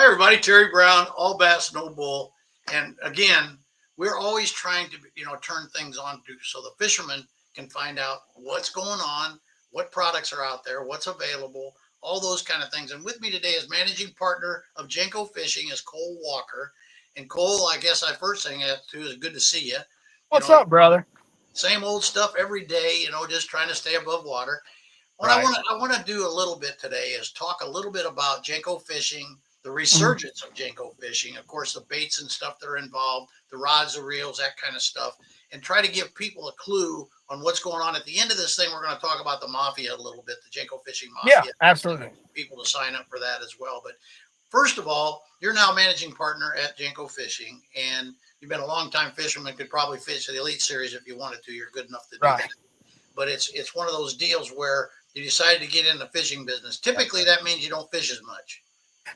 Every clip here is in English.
Hi, everybody. Terry Brown, all bass, no bull. And again, we're always trying to, turn things on so the fishermen can find out what's going on, what products are out there, what's available, all those kind of things. And with me today is managing partner of Jenko Fishing is Cole Walker. And Cole, I guess I first thing I have to do is good to see you. You What's know, up, brother? same old stuff every day. Just trying to stay above water. What Right. I want to do a little bit today is talk a little bit about Jenko fishing, the Mhm. resurgence of Jenko fishing, of course, the baits and stuff that are involved, the rods, the reels, that kind of stuff, and try to give people a clue on what's going on. At the end of this thing, we're going to talk about the mafia a little bit, the Jenko fishing Yeah, mafia, absolutely. people to sign up for that as well. But first of all, you're now managing partner at Jenko Fishing, and you've been a long time fisherman. Could probably fish the Elite Series if you wanted to. You're good enough to do Right. that, but it's one of those deals where you decided to get in the fishing business. Typically, that means you don't fish as much.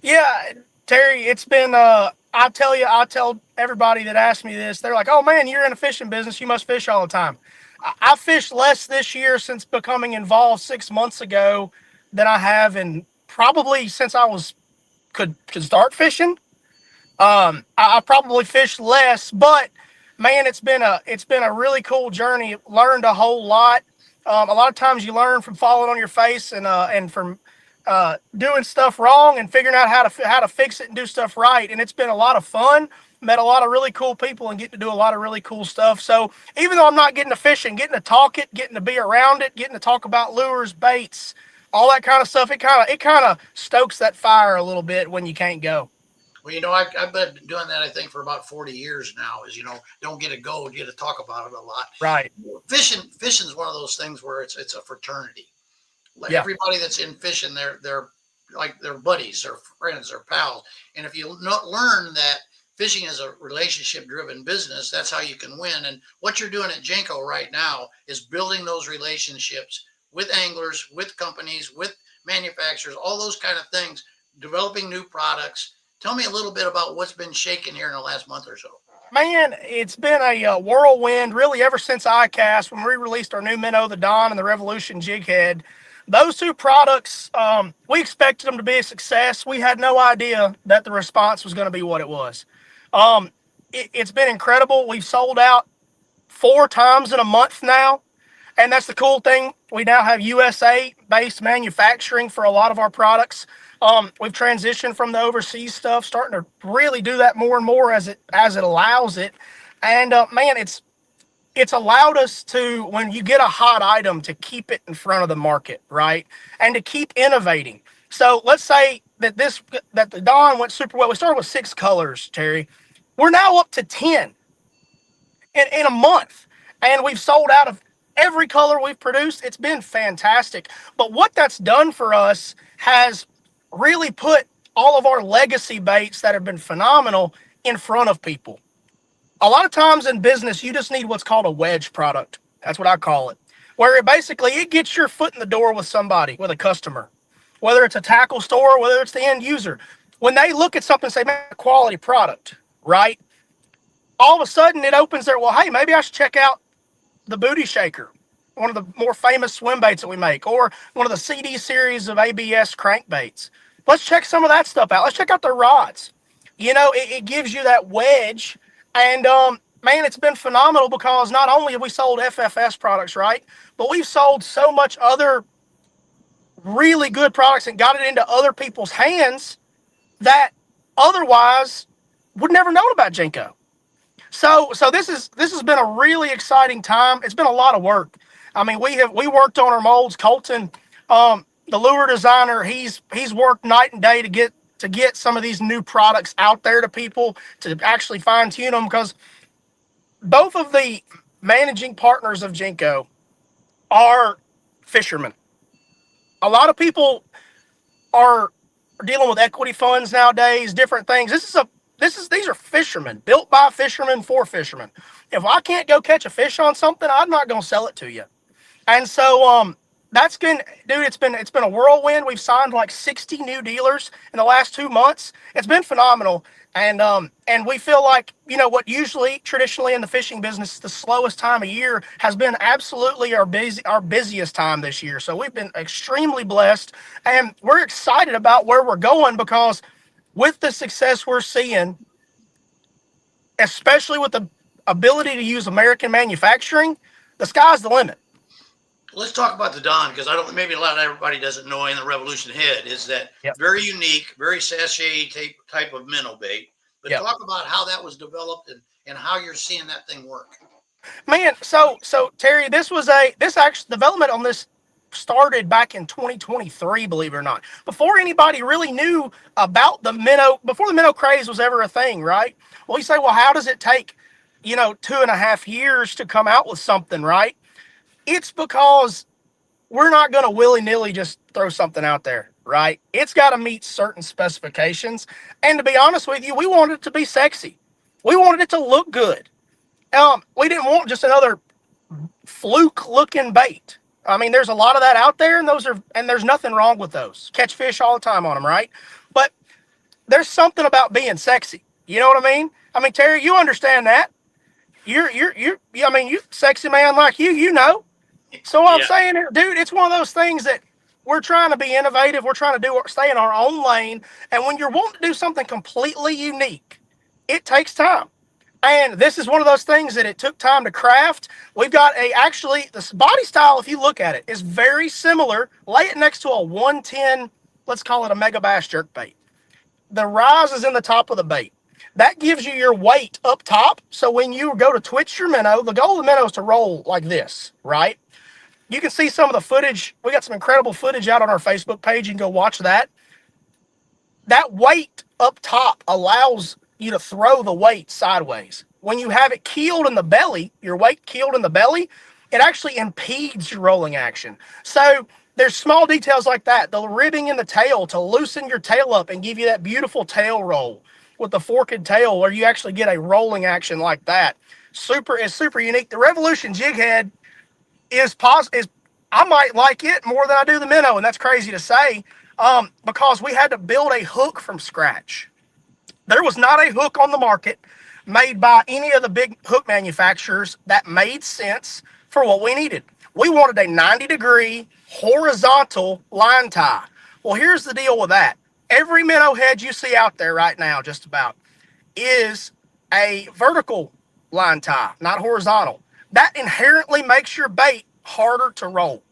Yeah, Terry, it's been I tell everybody that asks me this, they're like, "Oh man, you're in a fishing business, you must fish all the time." I fished less this year since becoming involved 6 months ago than I have in probably since I was could start fishing. I probably fished less, but man, it's been a really cool journey. Learned a whole lot. A lot of times you learn from falling on your face and from doing stuff wrong and figuring out how to fix it and do stuff right. And it's been a lot of fun. Met a lot of really cool people and get to do a lot of really cool stuff. So even though I'm not getting to fishing, getting to talk it, getting to be around it, getting to talk about lures, baits, all that kind of stuff, it kind of stokes that fire a little bit when you can't go. Well, I've been doing that, I think, for about 40 years now. Is don't get to go, you get to talk about it a lot. Right. Fishing is one of those things where it's a fraternity. Yeah. Everybody that's in fishing, they're like their buddies, their friends, their pals. And if you not learn that fishing is a relationship driven business, that's how you can win. And what you're doing at Jenko right now is building those relationships with anglers, with companies, with manufacturers, all those kind of things, developing new products. Tell me a little bit about what's been shaking here in the last month or so. Man, it's been a whirlwind really ever since ICAST when we released our new Minnow, the Don, and the Revolution Jig Head. Those two products, we expected them to be a success. We had no idea that the response was going to be what it was. It's been incredible. We've sold out 4 times in a month now. And that's the cool thing. We now have USA based manufacturing for a lot of our products. We've transitioned from the overseas stuff, starting to really do that more and more as it allows it. And man, it's allowed us to, when you get a hot item, to keep it in front of the market, right? And to keep innovating. So let's say that the Dawn went super well. We started with 6 colors, Terry. We're now up to 10 in a month, and we've sold out of every color we've produced. It's been fantastic. But what that's done for us has really put all of our legacy baits that have been phenomenal in front of people. A lot of times in business, you just need what's called a wedge product. That's what I call it, where it gets your foot in the door with somebody, with a customer, whether it's a tackle store, whether it's the end user. When they look at something and say, man, quality product, right? All of a sudden it opens their, well, hey, maybe I should check out the Booty Shaker, one of the more famous swim baits that we make, or one of the CD series of ABS crankbaits. Let's check some of that stuff out. Let's check out their rods. It gives you that wedge. And man, it's been phenomenal because not only have we sold FFS products, right, but we've sold so much other really good products and got it into other people's hands that otherwise would never known about Jenko. So this has been a really exciting time. It's been a lot of work. I mean, we worked on our molds. Colton, the lure designer, he's worked night and day to get some of these new products out there to people to actually fine tune them because both of the managing partners of Jenko are fishermen. A lot of people are dealing with equity funds nowadays, different things. These are fishermen, built by fishermen for fishermen. If I can't go catch a fish on something, I'm not going to sell it to you. And so that's been, dude, it's been a whirlwind. We've signed like 60 new dealers in the last 2 months. It's been phenomenal. And we feel like, what usually traditionally in the fishing business, the slowest time of year has been absolutely our busiest time this year. So we've been extremely blessed and we're excited about where we're going because with the success we're seeing, especially with the ability to use American manufacturing, the sky's the limit. Let's talk about the Don, because I don't, maybe a lot of everybody doesn't know in the Revolution head is that Yep. very unique, very sachet type of minnow bait. But Yep. talk about how that was developed and how you're seeing that thing work. Man, so Terry, this actual development on this started back in 2023, believe it or not. Before anybody really knew about the minnow, before the minnow craze was ever a thing, right? Well, you say, well, how does it take, 2.5 years to come out with something, right? It's because we're not going to willy-nilly just throw something out there, right? It's got to meet certain specifications. And to be honest with you, we wanted it to be sexy. We wanted it to look good. We didn't want just another fluke-looking bait. I mean, there's a lot of that out there, and there's nothing wrong with those. Catch fish all the time on them, right? But there's something about being sexy. You know what I mean? I mean, Terry, you understand that. I mean, you sexy man like you know. So what I'm saying here, dude, it's one of those things that we're trying to be innovative. We're trying to stay in our own lane. And when you're wanting to do something completely unique, it takes time. And this is one of those things that it took time to craft. We've got actually, this body style, if you look at it, is very similar. Lay it next to a 110, let's call it a mega bass jerk bait. The rise is in the top of the bait. That gives you your weight up top. So when you go to twitch your minnow, the goal of the minnow is to roll like this, right? You can see some of the footage. We got some incredible footage out on our Facebook page. You can go watch that. That weight up top allows you to throw the weight sideways. When you have it keeled in the belly, your weight keeled in the belly, it actually impedes your rolling action. So there's small details like that. The ribbing in the tail to loosen your tail up and give you that beautiful tail roll with the forked tail where you actually get a rolling action like that. It's super unique. The Revolution jig head is I might like it more than I do the minnow, and that's crazy to say, because we had to build a hook from scratch. There was not a hook on the market made by any of the big hook manufacturers that made sense for what we needed. We wanted a 90-degree horizontal line tie. Well, here's the deal with that. Every minnow head you see out there right now, just about, is a vertical line tie, not horizontal. That inherently makes your bait harder to roll.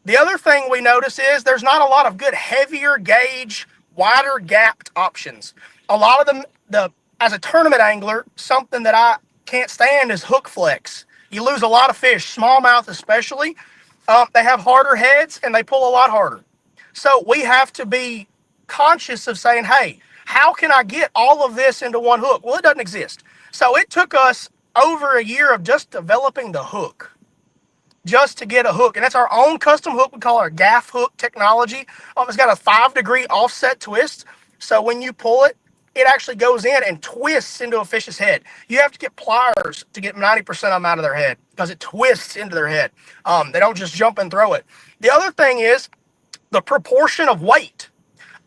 The other thing we notice is there's not a lot of good heavier gauge, wider gapped options. A lot of them, as a tournament angler, something that I can't stand is hook flex. You lose a lot of fish, smallmouth especially. They have harder heads and they pull a lot harder. So we have to be conscious of saying, hey, how can I get all of this into one hook? Well, it doesn't exist. So it took us over a year of just developing the hook, just to get a hook. And that's our own custom hook. We call it our gaff hook technology. It's got a 5-degree offset twist. So when you pull it, it actually goes in and twists into a fish's head. You have to get pliers to get 90% of them out of their head because it twists into their head. They don't just jump and throw it. The other thing is the proportion of weight.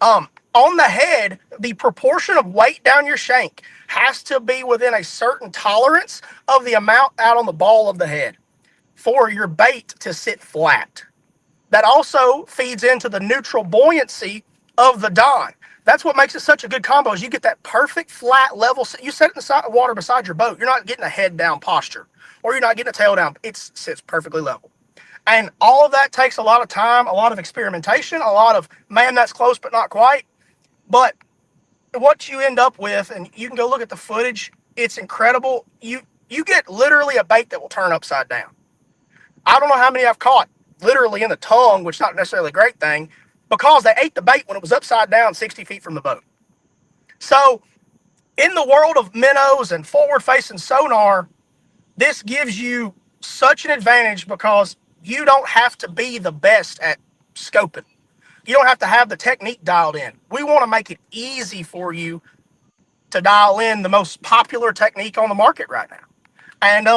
On the head, the proportion of weight down your shank has to be within a certain tolerance of the amount out on the ball of the head for your bait to sit flat. That also feeds into the neutral buoyancy of the Don. That's what makes it such a good combo is you get that perfect flat level. You set it in the water beside your boat. You're not getting a head down posture or you're not getting a tail down. It sits perfectly level. And all of that takes a lot of time, a lot of experimentation, a lot of, man, that's close but not quite. But what you end up with, and you can go look at the footage, it's incredible. You get literally a bait that will turn upside down. I don't know how many I've caught literally in the tongue, which is not necessarily a great thing, because they ate the bait when it was upside down 60 feet from the boat. So in the world of minnows and forward-facing sonar, this gives you such an advantage because you don't have to be the best at scoping. You don't have to have the technique dialed in. We want to make it easy for you to dial in the most popular technique on the market right now. And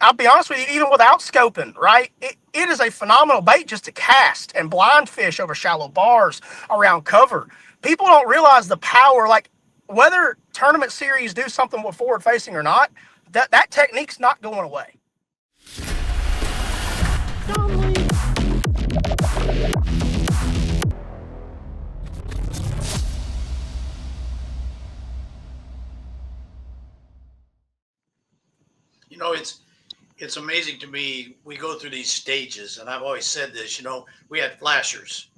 I'll be honest with you, even without scoping, right, it is a phenomenal bait just to cast and blind fish over shallow bars around cover. People don't realize the power, like whether tournament series do something with forward facing or not, that technique's not going away. It's amazing to me. We go through these stages, and I've always said this. We had flashers,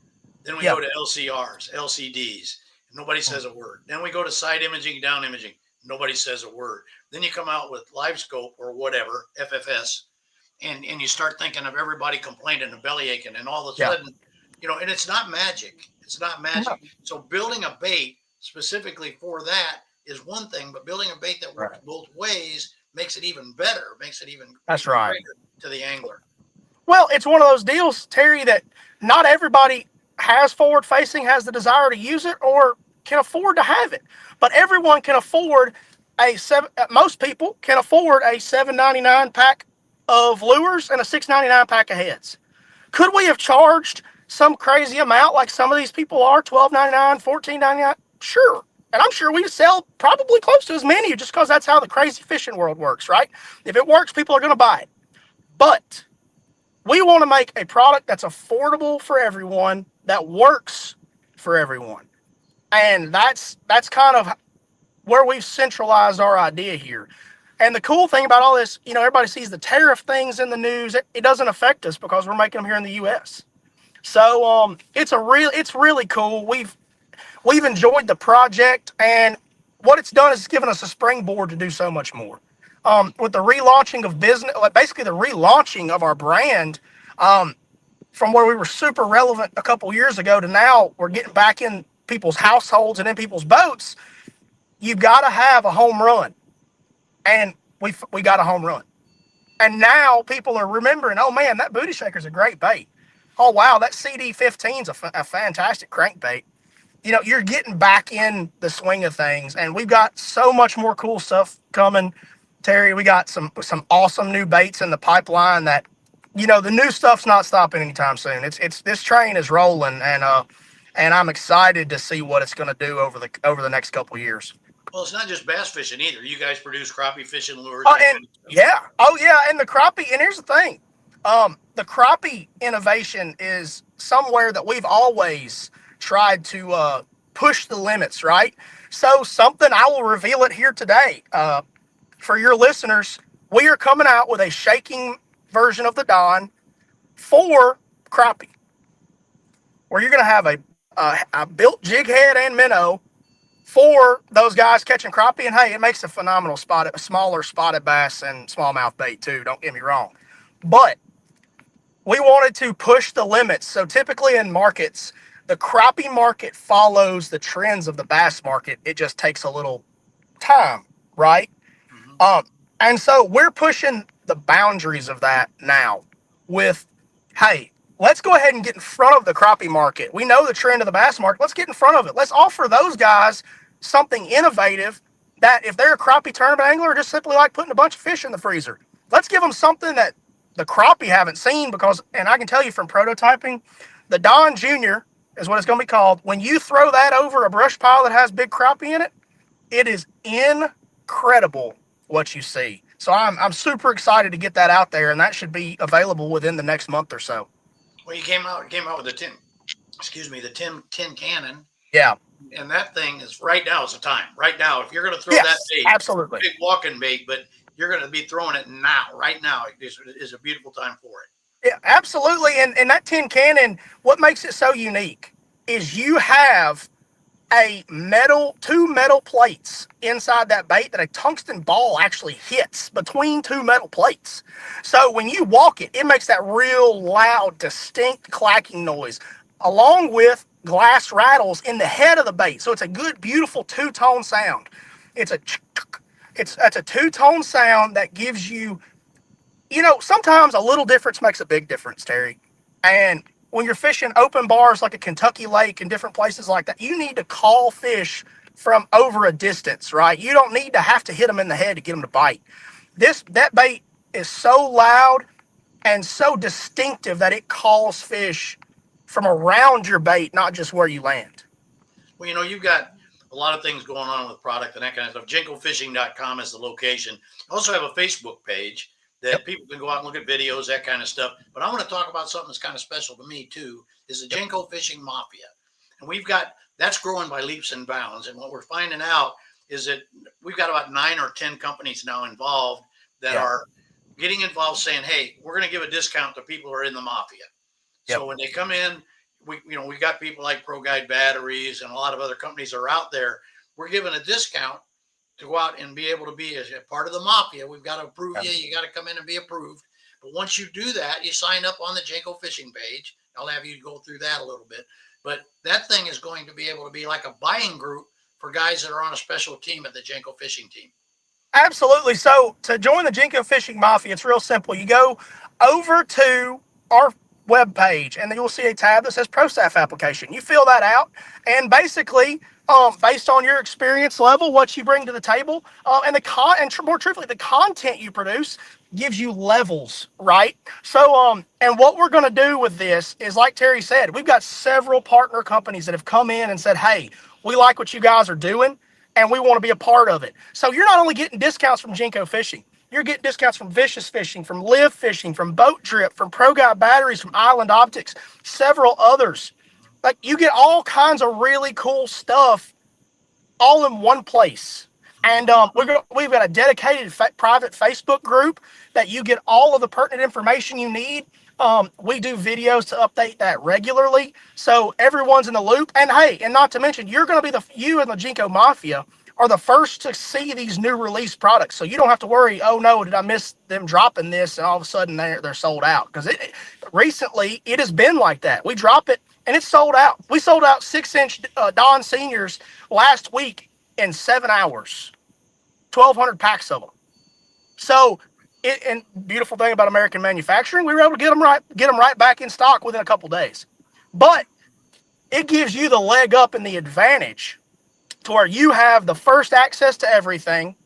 then we Yeah. go to LCRs, LCDs. Nobody says a word. Then we go to side imaging, down imaging. Nobody says a word. Then you come out with live scope or whatever, FFS, and you start thinking of everybody complaining and belly aching, and all of a Yeah. sudden, and it's not magic. It's not No. magic. So building a bait specifically for that is one thing, but building a bait that works Right. both ways makes it even better, makes it even That's right. greater to the angler. Well, it's one of those deals, Terry, that not everybody has forward facing, has the desire to use it, or can afford to have it. But everyone can afford most people can afford a $7.99 pack of lures and a $6.99 pack of heads. Could we have charged some crazy amount like some of these people are, $12.99, $14.99? Sure. And I'm sure we sell probably close to as many just because that's how the crazy fishing world works, right? If it works, people are going to buy it. But we want to make a product that's affordable for everyone, that works for everyone. And that's kind of where we've centralized our idea here. And the cool thing about all this, everybody sees the tariff things in the news. It doesn't affect us because we're making them here in the U.S. So it's really cool. We've enjoyed the project, and what it's done is it's given us a springboard to do so much more. With the relaunching of business, like basically the relaunching of our brand, from where we were super relevant a couple years ago to now we're getting back in people's households and in people's boats. You've got to have a home run, and we got a home run. And now people are remembering, oh man, that booty shaker's a great bait. Oh wow, that CD15's a fantastic crankbait. You're getting back in the swing of things, and we've got so much more cool stuff coming. Terry, we got some awesome new baits in the pipeline that, the new stuff's not stopping anytime soon. It's this train is rolling, and I'm excited to see what it's going to do over the next couple of years. Well, it's not just bass fishing either. You guys produce crappie fishing lures. And yeah, oh yeah, and the crappie. And here's the thing, the crappie innovation is somewhere that we've always tried to push the limits, right? So something I will reveal it here today for your listeners. We are coming out with a shaking version of the Don for crappie, where you're going to have a built jig head and minnow for those guys catching crappie. And hey, it makes a phenomenal smaller spotted bass and smallmouth bait too. Don't get me wrong. But we wanted to push the limits. So typically in markets, the crappie market follows the trends of the bass market. It just takes a little time, right? Mm-hmm. And so we're pushing the boundaries of that now with, hey, let's go ahead and get in front of the crappie market. We know the trend of the bass market. Let's get in front of it. Let's offer those guys something innovative that if they're a crappie tournament angler, just simply like putting a bunch of fish in the freezer. Let's give them something that the crappie haven't seen because, and I can tell you from prototyping, the Don Jr. is what it's going to be called. When you throw that over a brush pile that has big crappie in it, it is incredible what you see. So I'm super excited to get that out there, and that should be available within the next month or so. Well, you came out with the tin cannon. Yeah. And that thing is right now is the time. Right now, if you're going to throw Yes, that bait, absolutely. big walking bait, but you're going to be throwing it now. Right now is a beautiful time for it. Yeah, absolutely. And that tin cannon, what makes it so unique is you have two metal plates inside that bait that a tungsten ball actually hits between two metal plates. So when you walk it, it makes that real loud, distinct clacking noise, along with glass rattles in the head of the bait. So it's a good, beautiful two-tone sound. It's a two-tone sound that gives you, sometimes a little difference makes a big difference, Terry. And when you're fishing open bars like a Kentucky lake and different places like that, you need to call fish from over a distance, right? You don't need to have to hit them in the head to get them to bite. That bait is so loud and so distinctive that it calls fish from around your bait, not just where you land. Well, you've got a lot of things going on with product and that kind of stuff. JenkoFishing.com is the location. I also have a Facebook page that people can go out and look at videos, that kind of stuff. But I want to talk about something that's kind of special to me too, is the Jenko Fishing Mafia. And that's growing by leaps and bounds. And what we're finding out is that we've got about 9 or 10 companies now involved that are getting involved, saying, "Hey, we're going to give a discount to people who are in the mafia." Yep. So when they come in, we got people like Pro Guide Batteries and a lot of other companies that are out there. We're giving a discount to go out and be able to be a part of the mafia. We've got to approve you. You got to come in and be approved. But once you do that, you sign up on the Jenko fishing page. I'll have you go through that a little bit. But that thing is going to be able to be like a buying group for guys that are on a special team at the Jenko fishing team. Absolutely. So to join the Jenko Fishing Mafia, it's real simple. You go over to our webpage, and then you'll see a tab that says Pro Staff Application. You fill that out, and basically, based on your experience level, what you bring to the table, and more truthfully, the content you produce gives you levels, right? So, and what we're going to do with this is, like Terry said, we've got several partner companies that have come in and said, "Hey, we like what you guys are doing, and we want to be a part of it." So you're not only getting discounts from Jenko Fishing, you're getting discounts from Vicious Fishing, from Live Fishing, from Boat Drip, from Pro Guide Batteries, from Island Optics, several others. Like, you get all kinds of really cool stuff all in one place. And we've got a dedicated private Facebook group that you get all of the pertinent information you need. We do videos to update that regularly, so everyone's in the loop. And hey, and not to mention, you're going to be you and the Jenko Mafia are the first to see these new release products, so you don't have to worry. Oh no, did I miss them dropping this? And all of a sudden they're sold out, because recently it has been like that. We drop it and it's sold out. We sold out 6-inch Don Seniors last week in 7 hours, 1,200 packs of them. So, and beautiful thing about American manufacturing, we were able to get them right back in stock within a couple days. But it gives you the leg up and the advantage to where you have the first access to everything,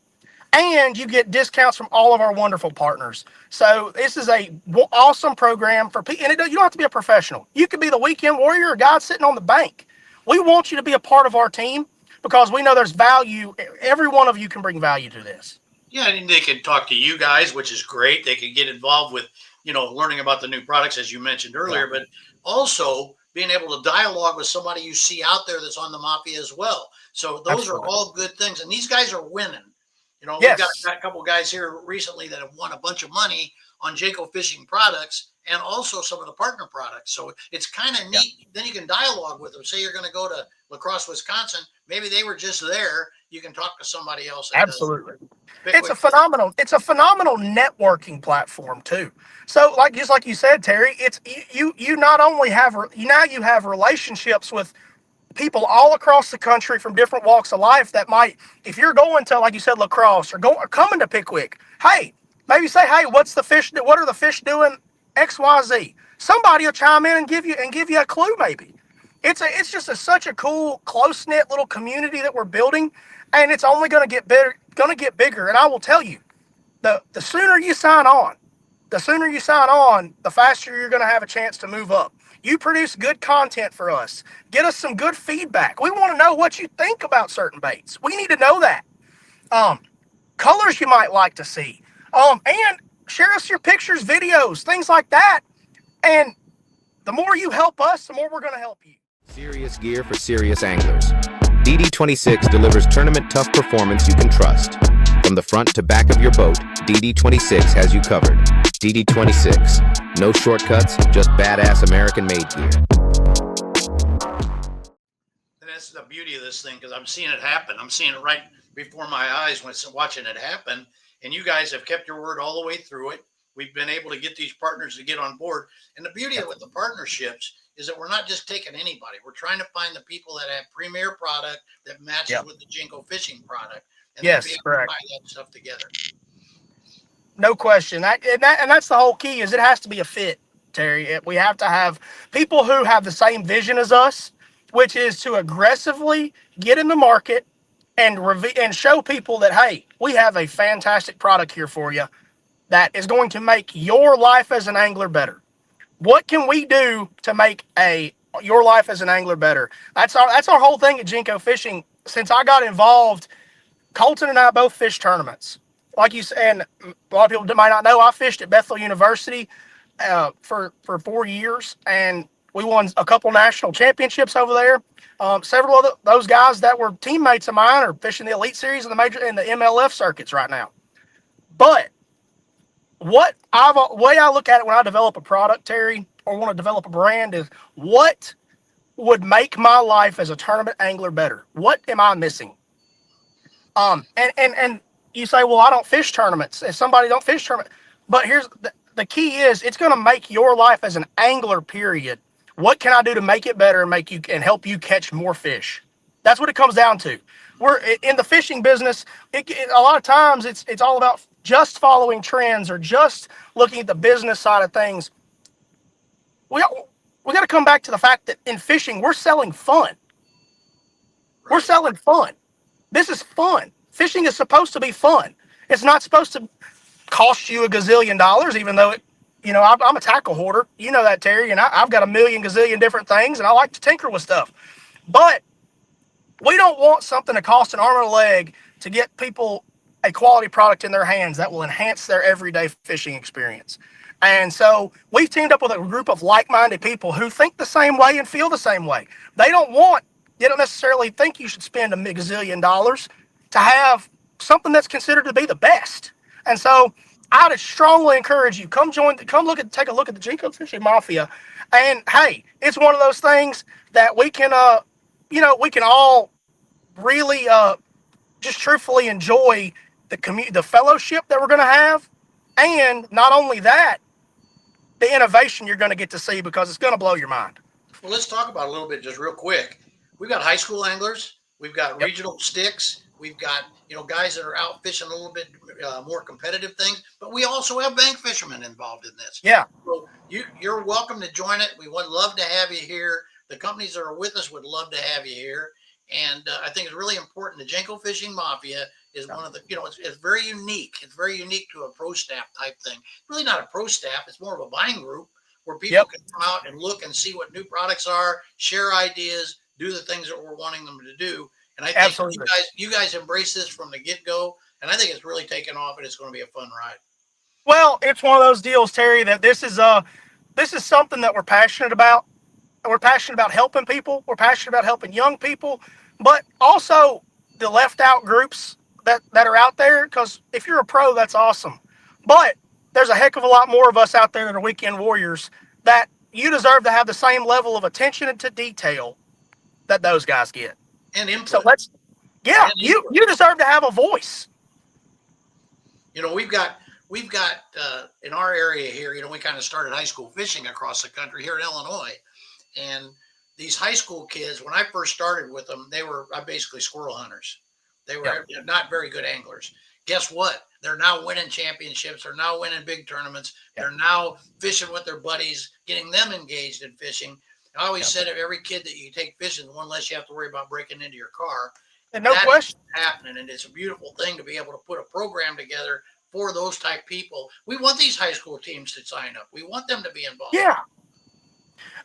and you get discounts from all of our wonderful partners. So this is a awesome program for people, and you don't have to be a professional. You could be the weekend warrior, a guy sitting on the bank. We want you to be a part of our team because we know there's value. Every one of you can bring value to this. Yeah, and they can talk to you guys, which is great. They can get involved with, learning about the new products, as you mentioned earlier, but also being able to dialogue with somebody you see out there that's on the Mafia as well. So those Absolutely. Are all good things. And these guys are winning. We've got a couple guys here recently that have won a bunch of money on Jenko fishing products and also some of the partner products. So it's kind of neat. Yeah. Then you can dialogue with them. Say you're going to go to La Crosse, Wisconsin. Maybe they were just there. You can talk to somebody else. Absolutely. It's a phenomenal networking platform too. So just like you said, Terry, it's you not only have you have relationships with people all across the country from different walks of life that might, if you're going to, like you said, La Crosse or coming to Pickwick, hey, maybe say, hey, what are the fish doing XYZ? Somebody will chime in and give you a clue. Maybe it's just such a cool, close-knit little community that we're building, and it's only going to get bigger. And I will tell you, the sooner you sign on, the faster you're going to have a chance to move up. You produce good content for us. Get us some good feedback. We want to know what you think about certain baits. We need to know that. Colors you might like to see. And share us your pictures, videos, things like that. And the more you help us, the more we're going to help you. Serious gear for serious anglers. DD26 delivers tournament-tough performance you can trust. From the front to back of your boat, DD26 has you covered. DD26. No shortcuts, just badass American-made gear. And that's the beauty of this thing, because I'm seeing it happen. I'm seeing it right before my eyes when it's watching it happen. And you guys have kept your word all the way through it. We've been able to get these partners to get on board. And the beauty of it, the partnerships, is that we're not just taking anybody. We're trying to find the people that have premier product that matches with the Jenko fishing product. And yes, correct. Tie that stuff together. No question. And that's the whole key, is it has to be a fit, Terry. We have to have people who have the same vision as us, which is to aggressively get in the market and show people that, hey, we have a fantastic product here for you that is going to make your life as an angler better. What can we do to make your life as an angler better? That's our whole thing at Jenko Fishing. Since I got involved, Colton and I both fished tournaments. Like you said, and a lot of people might not know, I fished at Bethel University for 4 years, and we won a couple national championships over there. Several of those guys that were teammates of mine are fishing the Elite Series and the MLS circuits right now. But way I look at it when I develop a product, Terry, or want to develop a brand is what would make my life as a tournament angler better? What am I missing? And you say, well, I don't fish tournaments. If somebody don't fish tournament, but here's the key is it's going to make your life as an angler. Period. What can I do to make it better and make you and help you catch more fish? That's what it comes down to. We're in the fishing business. A lot of times it's all about just following trends or just looking at the business side of things. We we got to come back to the fact that in fishing we're selling fun. We're Right. selling fun. This is fun. Fishing is supposed to be fun. It's not supposed to cost you a gazillion dollars, even though I'm a tackle hoarder. You know that, Terry, and I've got a million gazillion different things, and I like to tinker with stuff. But we don't want something to cost an arm and a leg to get people a quality product in their hands that will enhance their everyday fishing experience. And so we've teamed up with a group of like-minded people who think the same way and feel the same way. They don't necessarily think you should spend a gazillion dollars to have something that's considered to be the best. And so I'd strongly encourage you, take a look at the Jenko Fishing Mafia. And hey, it's one of those things that we can all really just truthfully enjoy the fellowship that we're going to have, and not only that, the innovation you're going to get to see, because it's going to blow your mind. Well, let's talk about it a little bit just real quick. We've got high school anglers. We've got Yep. regional sticks. We've got guys that are out fishing a little bit more competitive things. But we also have bank fishermen involved in this. Yeah. So you're welcome to join it. We would love to have you here. The companies that are with us would love to have you here. And I think it's really important. The Jenko Fishing Mafia is one of the, it's very unique. It's very unique to a pro staff type thing. Really not a pro staff. It's more of a buying group where people Yep. can come out and look and see what new products are, share ideas, do the things that we're wanting them to do. And I think Absolutely. you guys embrace this from the get go. And I think it's really taken off, and it's going to be a fun ride. Well, it's one of those deals, Terry, that this is something that we're passionate about. We're passionate about helping people. We're passionate about helping young people, but also the left out groups that are out there. Because if you're a pro, that's awesome. But there's a heck of a lot more of us out there that are weekend warriors that you deserve to have the same level of attention to detail that those guys get. And input. So you deserve to have a voice. We've got in our area here, we kind of started high school fishing across the country here in Illinois. And these high school kids, when I first started with them, they were basically squirrel hunters. They were not very good anglers. Guess what? They're now winning championships. They're now winning big tournaments. They're now fishing with their buddies, getting them engaged in fishing. I always said of every kid that you take fishing, one less you have to worry about breaking into your car. And no question. Happening. And it's a beautiful thing to be able to put a program together for those type people. We want these high school teams to sign up. We want them to be involved. Yeah.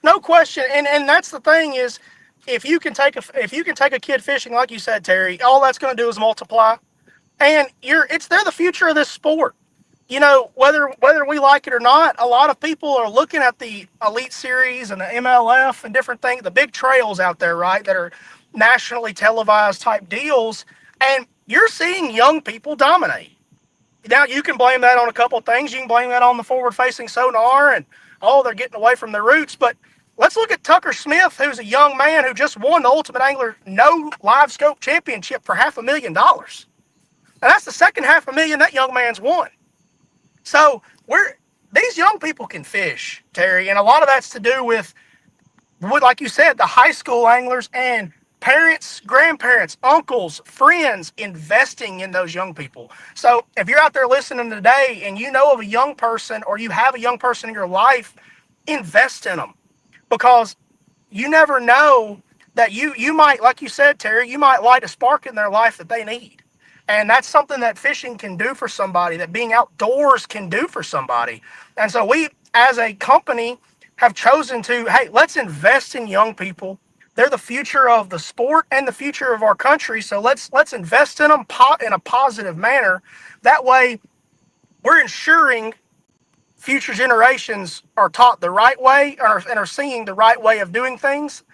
No question. And that's the thing is, if you can take a kid fishing, like you said, Terry, all that's going to do is multiply. And they're the future of this sport. Whether we like it or not, a lot of people are looking at the Elite Series and the MLF and different things, the big trails out there, right, that are nationally televised type deals, and you're seeing young people dominate. Now, you can blame that on a couple of things. You can blame that on the forward-facing sonar and, they're getting away from their roots. But let's look at Tucker Smith, who's a young man who just won the Ultimate Angler No Live Scope Championship for $500,000. And that's the second $500,000 that young man's won. So these young people can fish, Terry, and a lot of that's to do with, like you said, the high school anglers and parents, grandparents, uncles, friends investing in those young people. So if you're out there listening today and you know of a young person or you have a young person in your life, invest in them, because you never know that you might, like you said, Terry, you might light a spark in their life that they need. And that's something that fishing can do for somebody, that being outdoors can do for somebody. And so we, as a company, have chosen to, hey, let's invest in young people. They're the future of the sport and the future of our country. So let's invest in them in a positive manner. That way, we're ensuring future generations are taught the right way and are seeing the right way of doing things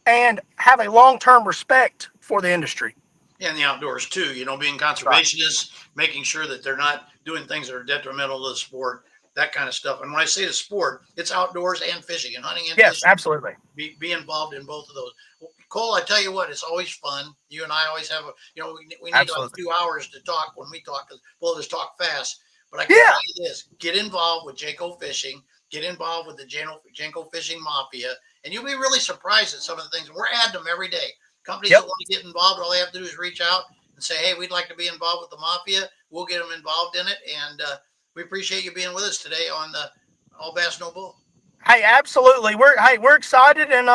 and have a long-term respect for the industry. And the outdoors too, being conservationists, making sure that they're not doing things that are detrimental to the sport, that kind of stuff. And when I say the sport, it's outdoors and fishing and hunting and Yes, fishing. absolutely. Be involved in both of those. Cole, I tell you what, it's always fun. You and I always have we need like 2 hours to talk when we talk, because both of us talk fast. But I can tell you this: get involved with Jenko Fishing, get involved with the Jenko Fishing Mafia, and you'll be really surprised at some of the things. We're adding them every day. Companies that want to get involved, all they have to do is reach out and say, "Hey, we'd like to be involved with the Mafia." We'll get them involved in it, and we appreciate you being with us today on the All Bass No Bull. Hey, absolutely. We're excited, and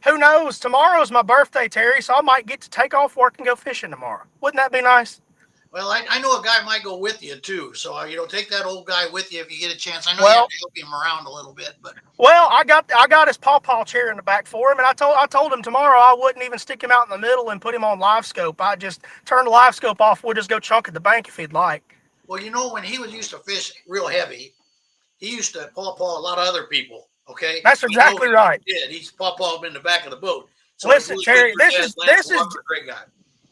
who knows? Tomorrow's my birthday, Terry, so I might get to take off work and go fishing tomorrow. Wouldn't that be nice? Well, I know a guy might go with you too, so take that old guy with you if you get a chance. I know you have to help him around a little bit, but I got his pawpaw chair in the back for him, and I told him tomorrow I wouldn't even stick him out in the middle and put him on live scope. I just turn the live scope off. We'll just go chunk at the bank if he'd like. Well, when he was used to fish real heavy, he used to pawpaw a lot of other people. Okay, that's exactly right. He's pawpawed in the back of the boat. So listen, Terry, this is a great guy.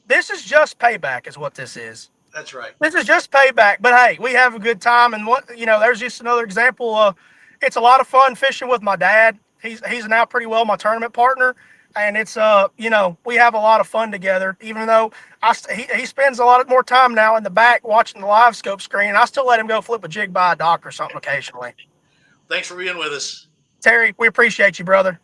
This is just payback, is what this is. That's right. This is just payback. But hey, we have a good time, and there's just another example. It's a lot of fun fishing with my dad. He's now pretty well my tournament partner, and it's we have a lot of fun together. Even though he spends a lot more time now in the back watching the live scope screen, I still let him go flip a jig by a dock or something occasionally. Thanks for being with us, Terry. We appreciate you, brother.